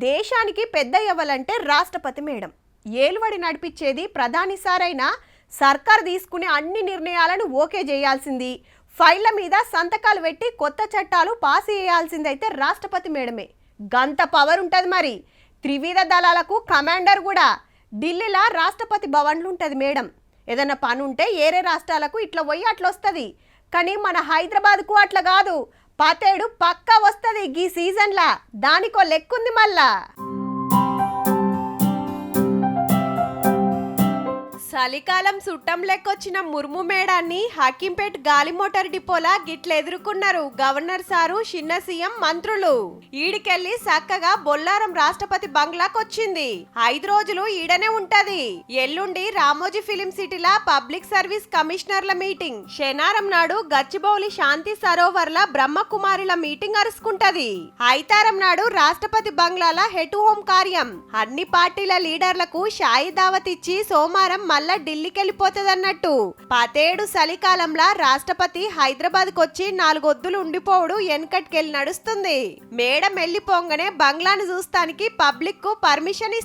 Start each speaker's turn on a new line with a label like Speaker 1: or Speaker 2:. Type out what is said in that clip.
Speaker 1: దేశానికి పెద్ద ఎవలంటే రాష్ట్రపతి మేడం. ఏలువడి నడిపించేది ప్రధాని సారైనా సర్కార్ తీసుకునే అన్ని నిర్ణయాలను ఓకే చేయాల్సింది, ఫైళ్ల మీద సంతకాలు పెట్టి కొత్త చట్టాలు పాస్ చేయాల్సిందైతే రాష్ట్రపతి మేడమే. గంత పవర్ ఉంటుంది. మరి త్రివిధ దళాలకు కమాండర్ కూడా. ఢిల్లీలో రాష్ట్రపతి భవన్లు ఉంటుంది మేడం. ఏదైనా పని ఉంటే ఏరే రాష్ట్రాలకు ఇట్లా పోయి అట్లా వస్తుంది. కానీ మన హైదరాబాద్కు అట్లా కాదు. పతేడు పక్కా వస్తుంది ఈ సీజన్లా. దానికో లెక్కుంది మళ్ళా. చలికాలం చుట్టం లెక్కొచ్చిన ముర్ము మేడాన్ని హకీంపేట్ గాలి మోటార్ డిపోలా గిట్ల ఎదుర్కొన్నారు గవర్నర్ సారు, చిన్న సీఎం, మంత్రులు. ఈడికెళ్లి చక్కగా బొల్లారం రాష్ట్రపతి బంగ్లాకొచ్చింది. 5 రోజులు ఈడనే ఉంటది. ఎల్లుండి రామోజీ ఫిలిం సిటీలా పబ్లిక్ సర్వీస్ కమిషనర్ల మీటింగ్. శనివారం నాడు గచ్చిబౌలి శాంతి సరోవర్ల బ్రహ్మకుమారిల మీటింగ్ అరుసుకుంటది. ఐతారం నాడు రాష్ట్రపతి బంగ్లాల హెడ్ హోం కార్యం. అన్ని పార్టీల లీడర్లకు షాయి దావత్ ఇచ్చి సోమవారం మళ్ళా ఢిల్లీకి వెళ్ళిపోతుందన్నట్టు. పతేడు చలికాలంలో రాష్ట్రపతి హైదరాబాద్ కొచ్చి 4 ఒద్దులు ఉండిపోవుడు వెనకట్కెళ్ళి నడుస్తుంది. మేడం వెళ్ళిపోగానే బంగ్లాను చూస్తానికి పబ్లిక్ కు పర్మిషన్